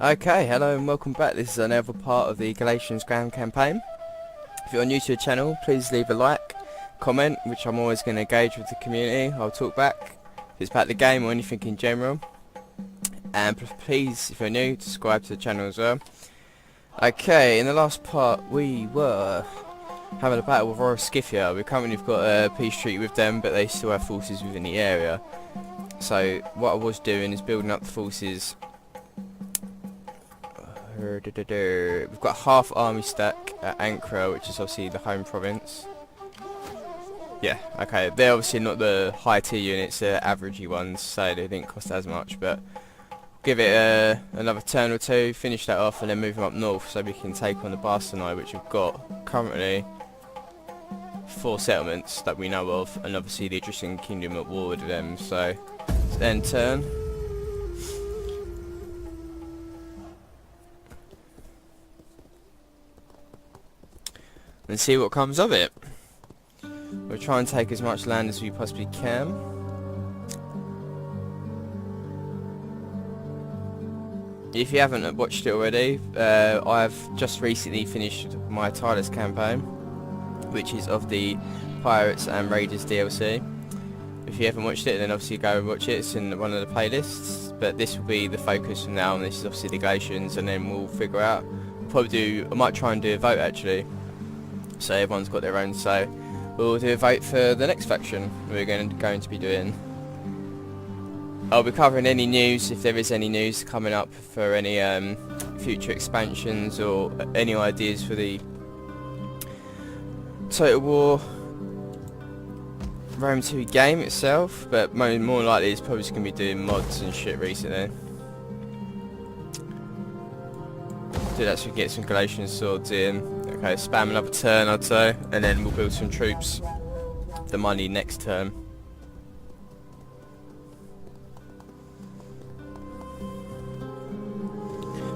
Okay, hello and welcome back. This is another part of the Galatians Grand campaign. If you're new to the channel, please leave a like, comment, which I'm always going to engage with the community. I'll talk back if it's about the game or anything in general. And please, if you're new, subscribe to the channel as well. Okay, in the last part we were having a battle with Scythia. We currently have got a peace treaty with them, but they still have forces within the area. So what I was doing is building up the forces. We've got half army stack at Ankara, which is obviously the home province. Yeah, okay, they're obviously not the high tier units, they're averagey ones, so they didn't cost as much, but give it another turn or two, finish that off, and then move them up north so we can take on the Bastardni, which we've got currently 4 settlements that we know of, and obviously the Etruscan Kingdom at war with them, so end turn. And see what comes of it. We'll try and take as much land as we possibly can. If you haven't watched it already, I've just recently finished my tireless campaign, which is of the Pirates and Raiders DLC. If you haven't watched it, then obviously go and watch it. It's in one of the playlists, but this will be the focus from now on. This is obviously the Galatians, and then we'll figure out. I might try and do a vote actually, so everyone's got their own. So we'll do a vote for the next faction we're going to be doing. I'll be covering any news, if there is any news coming up for any future expansions or any ideas for the Total War Rome 2 game itself, but more likely it's probably just going to be doing mods and shit recently. Did actually get some Galatian swords in. Okay, spam another turn I'd say, and then we'll build some troops. The money next turn.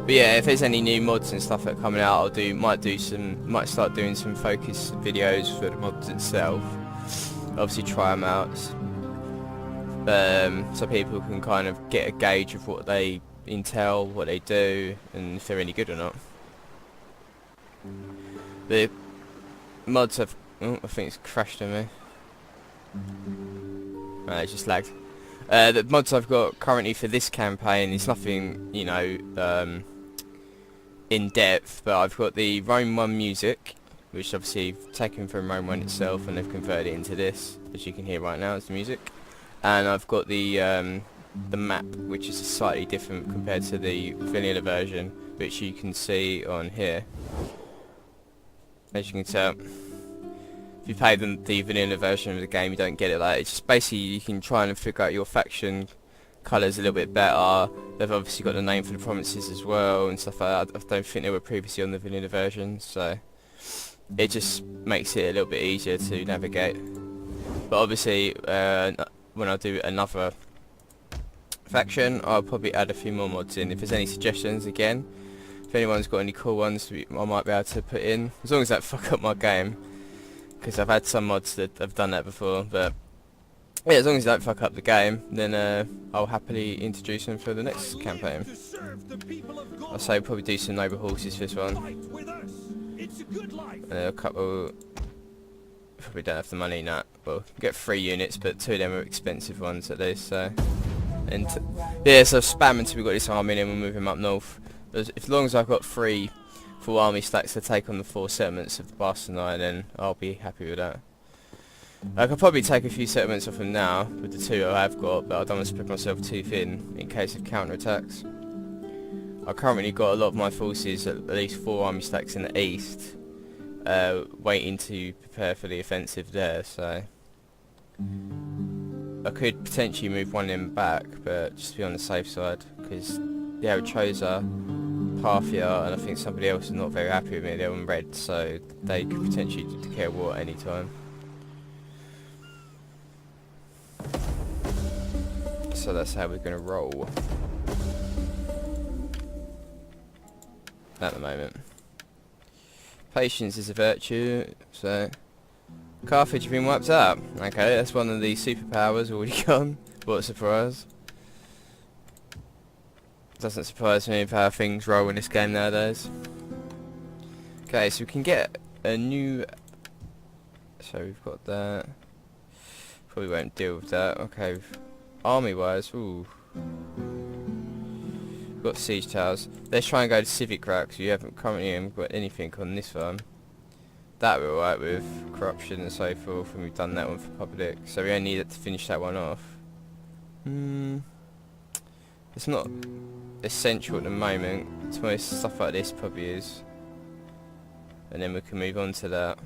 But yeah, if there's any new mods and stuff that are coming out, might start doing some focus videos for the mods itself. Obviously try them out, so people can kind of get a gauge of what they entail, what they do, and if they're any good or not. The mods have... oh, I think it's crashed on me. It just lagged. The mods I've got currently for this campaign is nothing, you know, in depth, but I've got the Rome 1 music, which obviously I've taken from Rome 1 itself and they've converted it into this, as you can hear right now, it's the music. And I've got the map, which is slightly different compared to the vanilla version, which you can see on here. As you can tell, if you play the vanilla version of the game, you don't get it like it's just basically you can try and figure out your faction colours a little bit better. They've obviously got the name for the provinces as well and stuff like that. I don't think they were previously on the vanilla version, so it just makes it a little bit easier to navigate. But obviously when I do another faction, I'll probably add a few more mods in. If there's any suggestions, again, if anyone's got any cool ones I might be able to put in, as long as that fuck up my game, because I've had some mods that have done that before. But yeah, as long as you don't fuck up the game, then I'll happily introduce them for the next campaign. I'll say probably do some noble horses for this one. A couple... probably don't have the money in that. Well, get 3 units, but 2 of them are expensive ones at least, so... and yeah, so spam until we've got this army and then we'll move him up north. As long as I've got 3 full army stacks to take on the 4 settlements of the Bastardni, then I'll be happy with that. I could probably take a few settlements off them now with the 2 I have got, but I don't want to spread myself too thin in case of counter-attacks. I currently got a lot of my forces at least 4 army stacks in the east, waiting to prepare for the offensive there, so I could potentially move one of them back, but just to be on the safe side, because the Aretrosa, Parthia, and I think somebody else is not very happy with me. They're on red, so they could potentially declare war at any time. So that's how we're going to roll at the moment. Patience is a virtue, so Carthage has been wiped out. Okay, that's one of the superpowers already gone. What a surprise. Doesn't surprise me with how things roll in this game nowadays. Okay, so we can get a new... So we've got that. Probably won't deal with that. Okay, army-wise, ooh. We've got siege towers. Let's try and go to civic racks. You haven't currently got anything on this one. That we're alright with corruption and so forth, and we've done that one for public. So we only need to finish that one off. It's not essential at the moment. To be honest, stuff like this probably is. And then we can move on to that.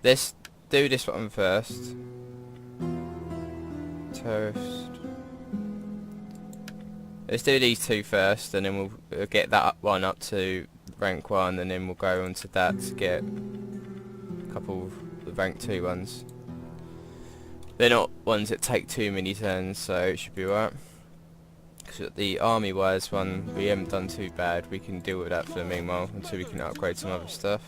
Let's do this one first. Toast. Let's do these two first, and then we'll get that one up to rank 1, and then we'll go on to that to get a couple of rank 2 ones. They're not ones that take too many turns, so it should be alright. Because the army wise one, we haven't done too bad. We can deal with that for the meanwhile until we can upgrade some other stuff.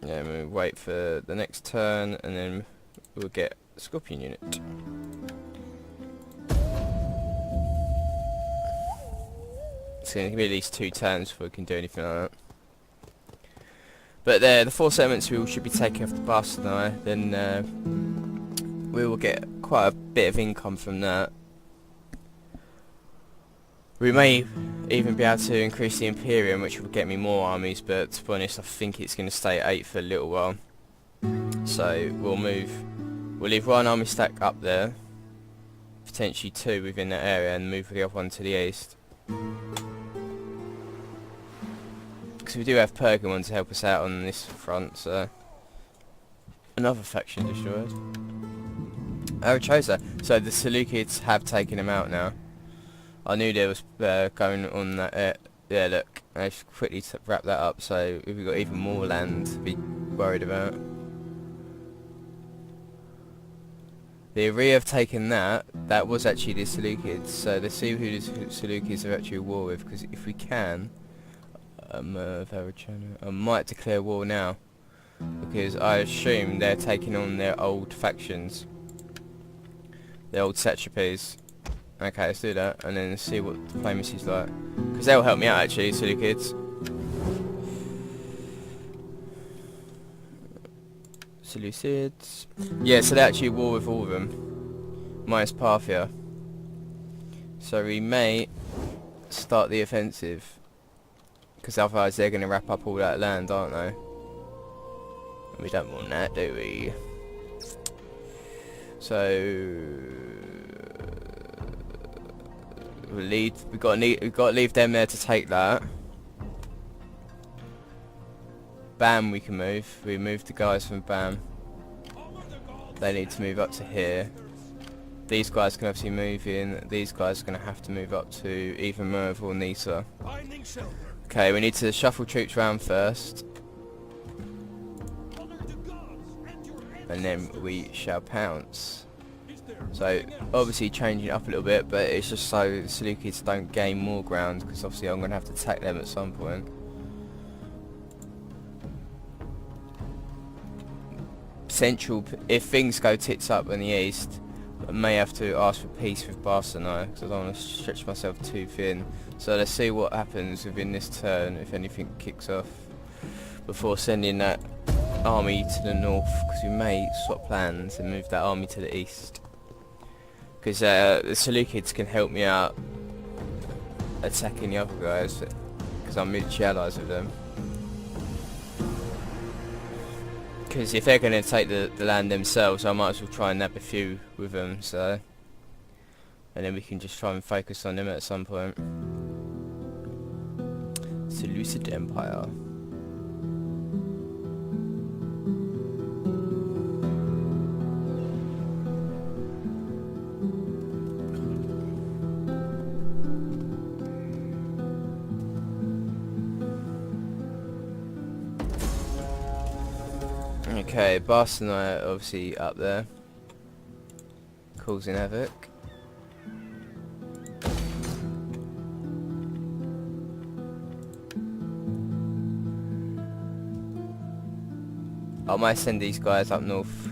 Yeah, we'll wait for the next turn, and then we'll get a Scorpion unit. It's going to be at least 2 turns before we can do anything like that. But the 4 settlements we should be taking off the bus now, then we will get quite a bit of income from that. We may even be able to increase the Imperium, which will get me more armies, but to be honest I think it's going to stay at 8 for a little while. So we'll leave 1 army stack up there, potentially 2 within that area, and move the other one to the east. Because we do have Pergamon to help us out on this front, so... Another faction destroyed. Oh, Chosa. So the Seleucids have taken him out now. I knew there was going on that... yeah, look. I just quickly wrap that up, so we've got even more land to be worried about. The Aree have taken that. That was actually the Seleucids, so let's see who the Seleucids are actually at war with, because if we can... I might declare war now, because I assume they're taking on their old factions, their old satrapies. Okay, let's do that, and then see what diplomacy's like, because they'll help me out actually, silly kids. Seleucids. Yeah, so they're actually at war with all of them, minus Parthia. So we may start the offensive. Because otherwise they're going to wrap up all that land, aren't they? We don't want that, do we? So we've got to leave them there to take that. Bam, we can move. We move the guys from Bam. They need to move up to here. These guys can obviously move in. These guys are going to have to move up to either Merv or Nisa. Okay, we need to shuffle troops around first, and then we shall pounce. So obviously changing it up a little bit, but it's just so the Seleucids don't gain more ground, because obviously I'm going to have to attack them at some point. Central, if things go tits up in the east, I may have to ask for peace with Barcelona, because I don't want to stretch myself too thin. So let's see what happens within this turn, if anything kicks off, before sending that army to the north, because we may swap plans and move that army to the east. Because the Seleucids can help me out attacking the other guys, because I'm mutually allies with them. Because if they're going to take the land themselves, I might as well try and nab a few with them, so... And then we can just try and focus on them at some point. Seleucid Empire. Okay, Barcelona obviously up there, causing havoc. I might send these guys up north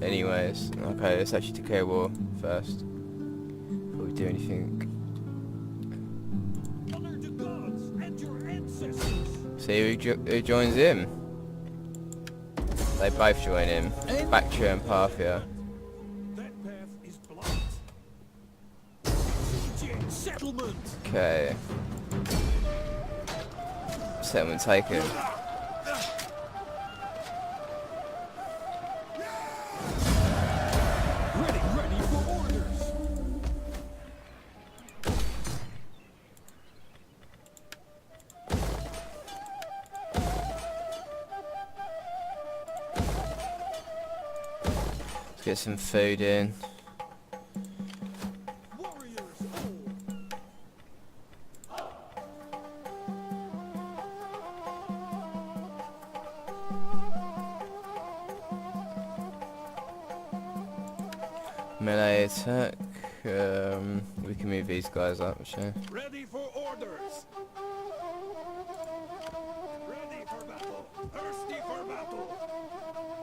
anyways. Okay, let's actually declare war first before we do anything. Honor the gods and your ancestors. See who joins him. They both join him. Bactria and Parthia. That path is blocked. Siege settlement. Okay. Settlement taken. Ready for orders. Let's get some food in. Warriors hold. Melee attack. We can move these guys up, actually. Ready for orders. Ready for battle. Thirsty for battle.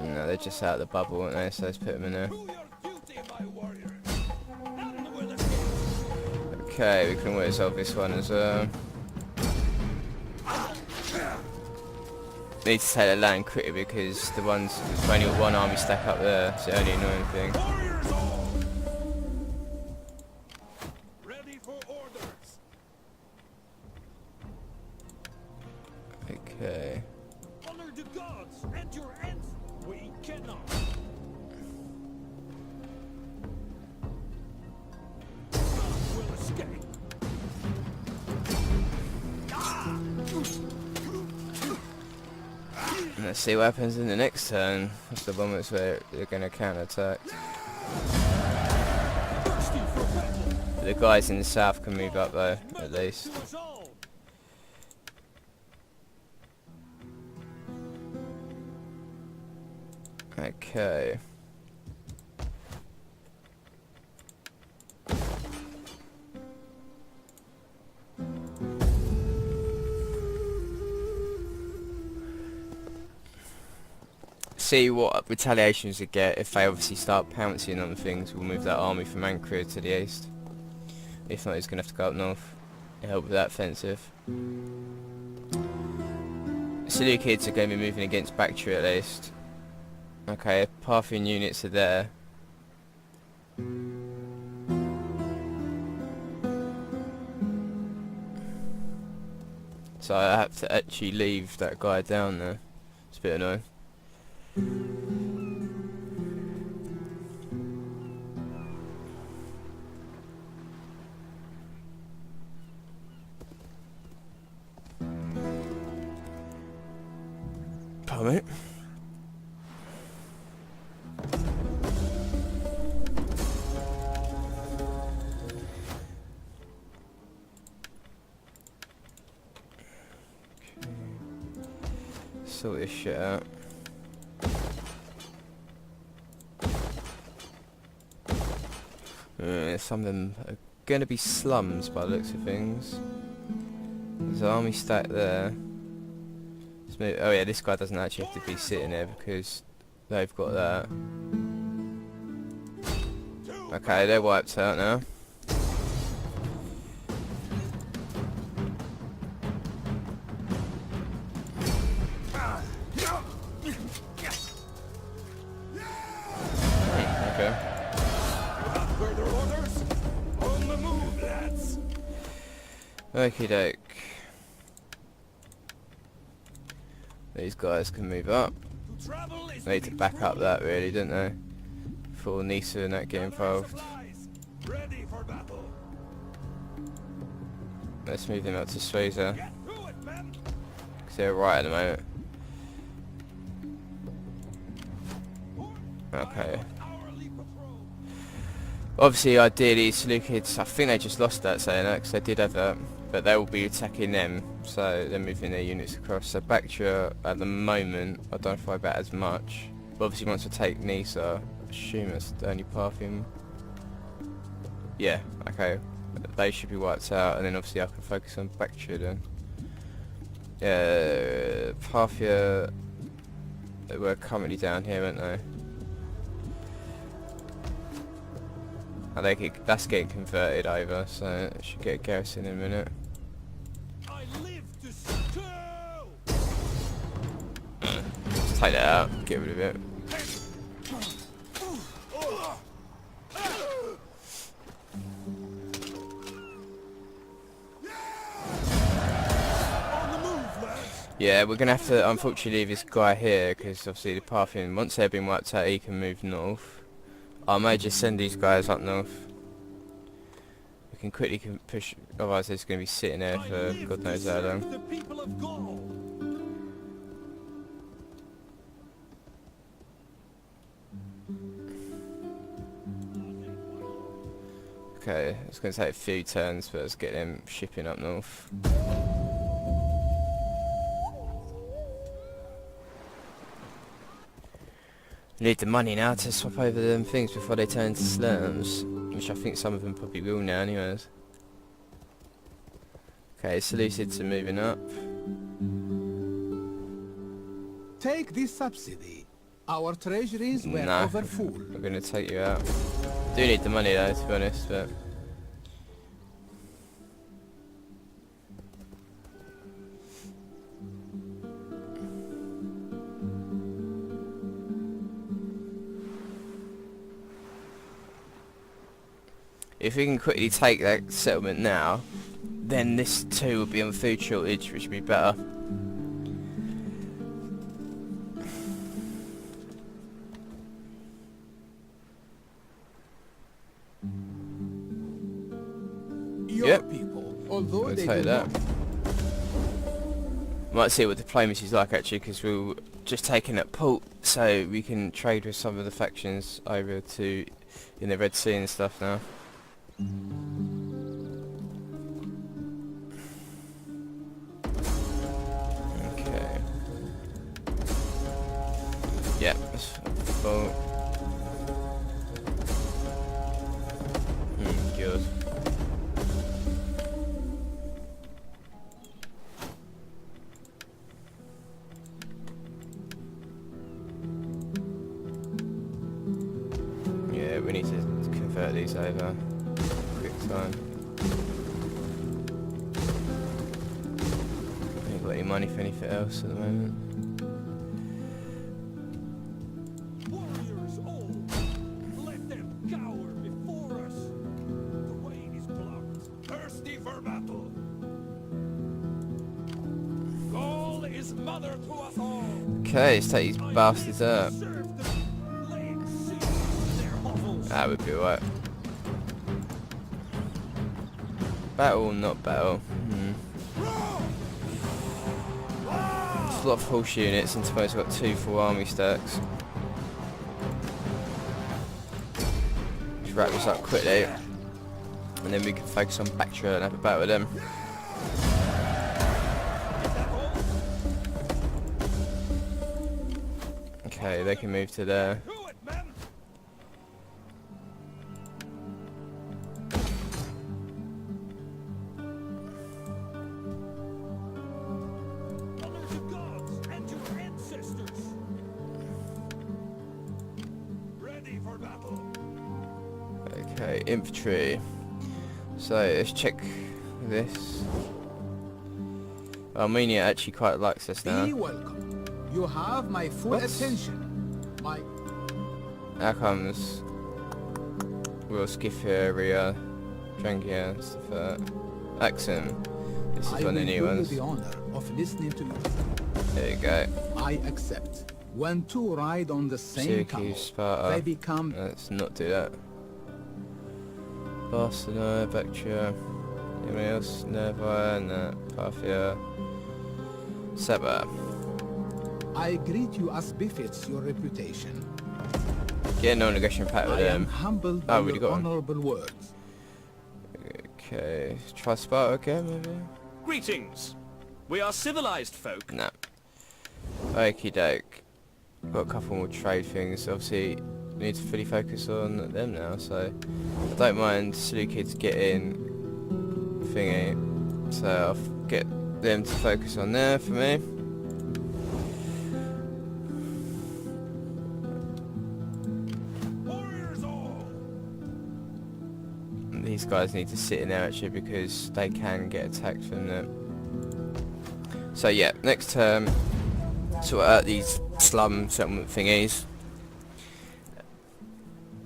No, they're just out of the bubble, aren't they? So let's put them in there. Do your duty, my warriors. None will escape. Okay, we can resolve this one as well. Need to take the land quickly because the ones there's only one army stack up there. It's the only annoying thing. Warriors all. Ready for orders. Okay. Honor the gods and your ancestors. We cannot. None will escape. And let's see what happens in the next turn. That's the moments where they're going to counter-attack. Thirsty for battle. The guys in the south can move up though, at least. To us all. Okay. See what retaliations we get if they obviously start pouncing on things. We'll move that army from Ankara to the east. If not, he's going to have to go up north to help with that offensive. Seleucids are going to be moving against Bactria at least. Okay, Parthian units are there. So I have to actually leave that guy down there. It's a bit annoying. Pardon me. Sort this shit out. Some of them are going to be slums by the looks of things. There's an army stack there. Let's move. Oh yeah, this guy doesn't actually have to be sitting there because they've got that. Okay, they're wiped out now. Okay. Further orders? On the move, lads. Okie doke. These guys can move up. To travel is They need to back up that really, don't they? Before Nisa and that get involved. Ready for battle. Let's move them up to Swayza. Get through it, men. Because they're right at the moment. Okay. Hourly patrol. Obviously, ideally, Seleucids, I think they just lost that saying that because they did have that. But they will be attacking them, so they're moving their units across. So Bactria, at the moment, I don't know if I bet as much. But obviously, once I take Nisa, I assume it's the only Parthian. Yeah, okay. They should be wiped out, and then obviously I can focus on Bactria then. Yeah, Parthia were currently down here, weren't they? Oh, that's getting converted over, so it should get a garrison in a minute. I live to kill. Just take that out, get rid of it. On the move, lads. Yeah, we're gonna have to unfortunately leave this guy here because obviously the Parthian, once they've been wiped out, he can move north. I may just send these guys up north. We can quickly push, otherwise they're just gonna be sitting there I for live God to knows how serve long. the people of Gaul. Okay, it's gonna take a few turns, but let's get them shipping up north. Need the money now to swap over them things before they turn into slums, which I think some of them probably will now anyways. Okay, Seleucids are moving up. Take this subsidy. Our treasuries were Nah, overfull. we're gonna take you out. Do need the money though, to be honest, but... If we can quickly take that settlement now, then this too will be on food shortage, which would be better. Your Yep. people, although We'll they take do that. not Might see what diplomacy's like actually, because we're just taking that port, so we can trade with some of the factions over to in the Red Sea and stuff now. Okay. Yeah, that's full. Good. Yeah, we need to convert these over. Quick time. Ain't got any money for anything else at the moment. Warriors all, let them cower before us. The way is blocked. Thirsty for battle. Gaul is mother to us all. Okay, let's take these bastards up. Serve them, laying siege to their hovels. That would be alright. Battle or not battle? It's a lot of horse units, and suppose I've got 2 full army stacks. Let's wrap this up quickly, and then we can focus on Bactria and have a battle with them. Okay, they can move to there. Do it, men. Honor the gods and your ancestors. Ready for battle. Okay, infantry. So let's check this. Armenia actually quite likes us now. be welcome. You have my full What? attention. My How comes Will Scythia, Drangia, and stuff like that? Axum. This is I one will of the do new you ones. the honor of listening to you. There you go. I accept. When two ride on the same camel, Syracuse, Sparta. they become Let's not do that. Barcelona, Bactria. Anyone else? Nerva, no. Parthia. Seba. I greet you as befits your reputation. Get a non-negation pact with I am them. humbled by Oh, we your got 'em. honorable words. Okay. Try Sparta again, maybe? Greetings. We are civilized folk. No. Okie doke. Got a couple more trade things. Obviously, we need to fully focus on them now, so I don't mind Seleucids getting thingy. So I'll get them to focus on there for me. Warriors all. these guys need to sit in there actually, because they can get attacked from there. So yeah, next term, sort out these slum settlement thingies,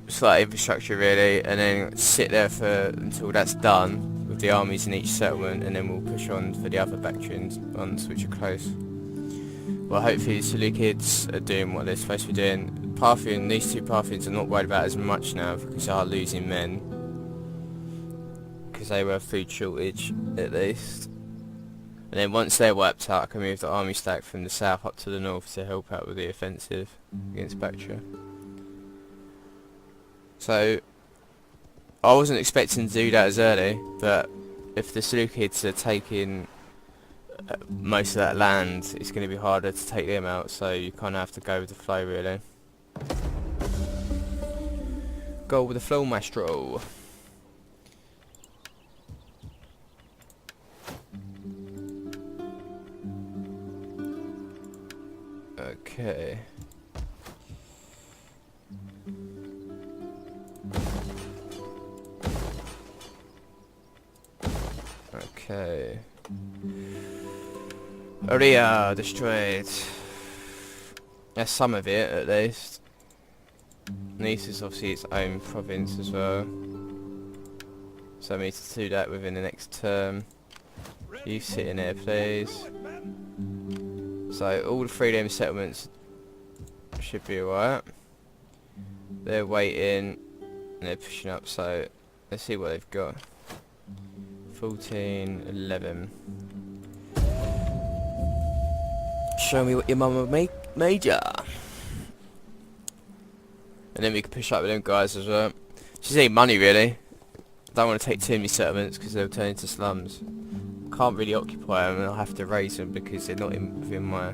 slight infrastructure really, and then sit there for until that's done with the armies in each settlement, and then we'll push on for the other Bactrian ones which are close. Well, hopefully the Seleucids are doing what they're supposed to be doing. Parthian, these two Parthians are not worried about as much now because they are losing men, because they were a food shortage at least. And then once they're wiped out, I can move the army stack from the south up to the north to help out with the offensive against Bactria. So I wasn't expecting to do that as early, but if the Seleucids are taking most of that land, it's going to be harder to take them out, so you kind of have to go with the flow really. Go with the flow, maestro. Okay. Okay. Area destroyed. That's some of it at least. Nice is obviously its own province as well, so I need to do that within the next term. You sit in there please. So all the 3 settlements should be alright. They're waiting and they're pushing up, so let's see what they've got. 14, 11. Show me what your mama major. And then we can push up with them guys as well. Just need money really. Don't want to take too many settlements because they'll turn into slums. Can't really occupy them, and I'll have to raise them because they're not within my...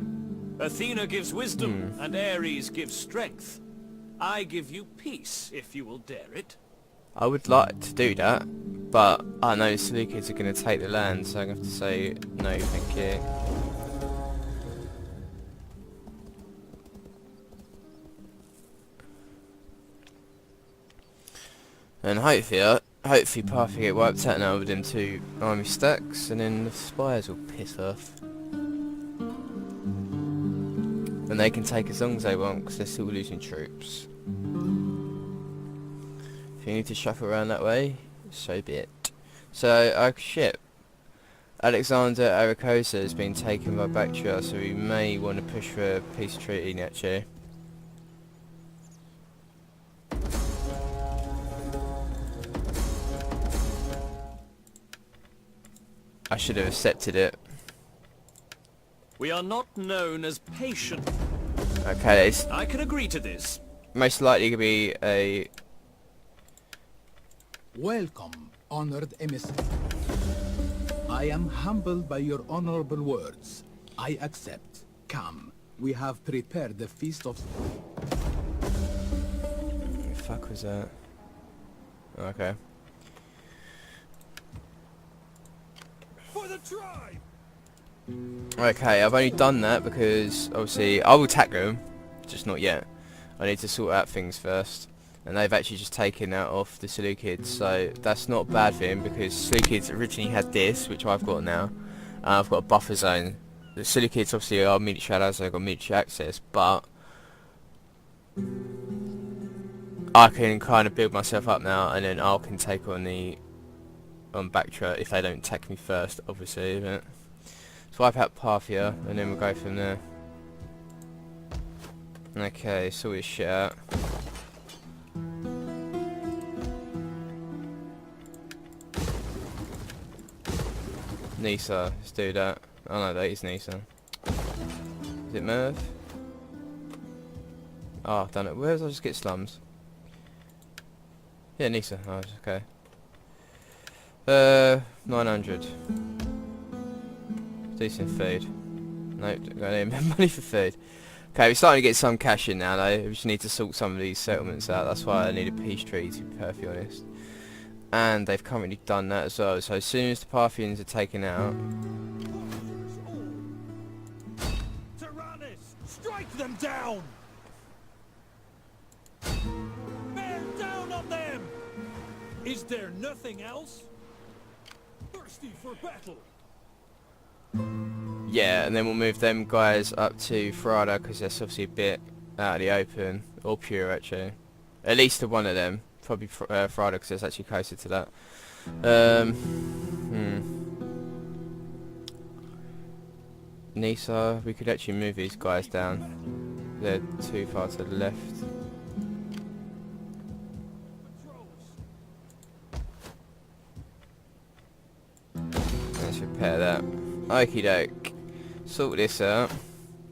Athena gives wisdom, and Ares gives strength. I give you peace, if you will dare it. I would like to do that, but I know the Seleucids are going to take the land, so I'm going to have to say no thank you. And hopefully Parthia get wiped out now with them 2 army stacks, and then the spies will piss off. And they can take as long as they want because they're still losing troops. If you need to shuffle around that way, so be it. So, shit. Alexander Aracosa has been taken by Bactria, so we may want to push for a peace treaty actually. I should have accepted it. We are not known as patient. Okay, it's I can agree to this. most likely going to be a... Welcome, honored emissary. I am humbled by your honorable words. I accept. Come, we have prepared the feast of... What the fuck was that? Okay. For the tribe! Okay, I've only done that because obviously I will attack them, just not yet. I need to sort out things first, and they've actually just taken that off the Seleucids, so that's not a bad thing because Seleucids originally had this, which I've got now. I've got a buffer zone. The Seleucids obviously are military allies, so they've got military access, but I can kind of build myself up now, and then I can take on Bactria if they don't attack me first, obviously, isn't it? So wipe out Parthia, and then we'll go from there. Okay, sort this shit out. Nisa, let's do that. Oh no, that is Nisa. Is it Merv? Oh, I've done it. Where did I just get slums? Yeah, Nisa. Oh, okay. 900. Decent food. Nope, don't got any money for food. Okay, we're starting to get some cash in now though. We just need to sort some of these settlements out. That's why I need a peace treaty, to be perfectly honest. And they've currently done that as well. So as soon as the Parthians are taken out... Tyrannus, strike them down! Bear down on them! Is there nothing else? Thirsty for battle. Yeah, and then we'll move them guys up to Frada because that's obviously a bit out of the open, or pure actually. At least to one of them, probably Frada because it's actually closer to that. Nisa, we could actually move these guys down. They're too far to the left. Let's repair that. Okie doke. Sort this out.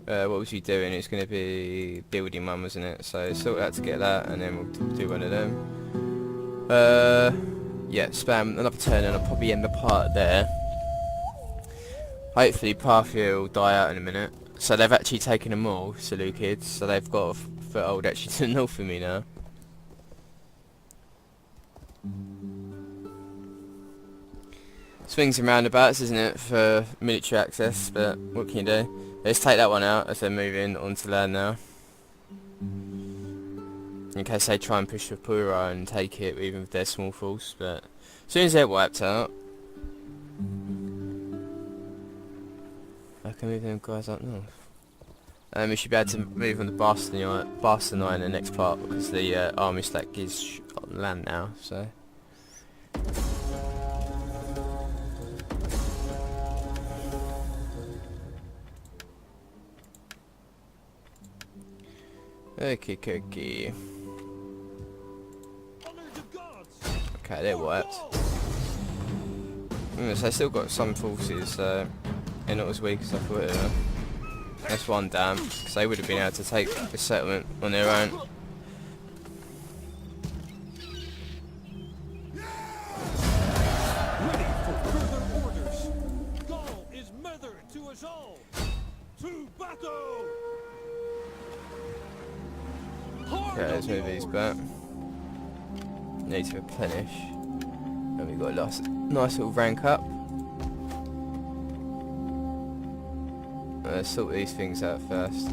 What was you doing? It's going to be building one, wasn't it? So sort out to get that, and then we'll do one of them. Yeah, spam another turn, and I'll probably end the part there. Hopefully Parthia will die out in a minute. So they've actually taken them all, Seleucids, so they've got a foothold actually to the north of me now. Swings and roundabouts, isn't it, for military access, but what can you do? Let's take that one out as they're moving onto land now. In case they try and push for Pura and take it even with their small force, but as soon as they're wiped out, I can move them guys up north. We should be able to move on the Barcelona in the next part because the army stack is on land now, so. Okay. Okay, they're wiped. So they still got some forces, so they're not as weak as I thought they were. That's one down, because they would have been able to take the settlement on their own. Ready for further orders. Gaul is mother to us all. To battle. Okay, let's move these back. Need to replenish. And we've got a nice little rank up. Let's sort these things out first.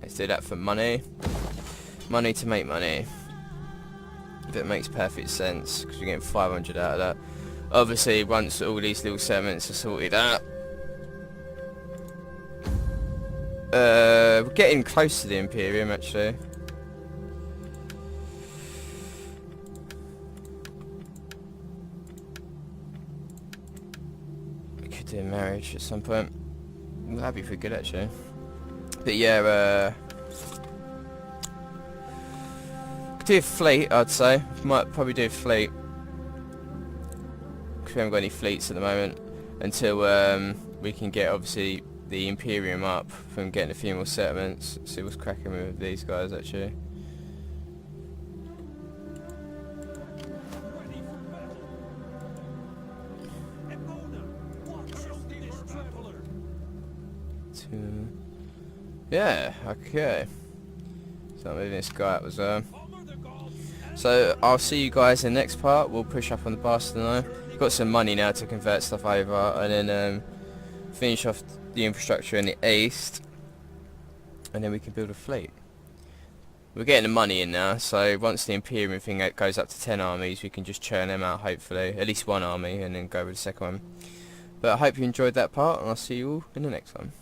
Let's do that for money. Money to make money. That makes perfect sense because we're getting 500 out of that. Obviously, once all these little settlements are sorted out, we're getting close to the Imperium actually. We could do a marriage at some point. That'd be pretty good actually. But yeah, could do a fleet, I'd say. Might probably do a fleet. Because we haven't got any fleets at the moment. Until we can get, obviously, the Imperium up from getting a few more settlements. See what's cracking with these guys, actually. Ready for battle. Emona, watch out this traveler. Yeah, okay. So I'm moving this guy up as well. Armor the Gauls. So I'll see you guys in the next part. We'll push up on the Barcelona. Got some money now to convert stuff over, and then finish off the infrastructure in the east, and then we can build a fleet. We're getting the money in now, so once the Imperium thing goes up to 10 armies, we can just churn them out, hopefully. At least one army, and then go with the second one. But I hope you enjoyed that part, and I'll see you all in the next one.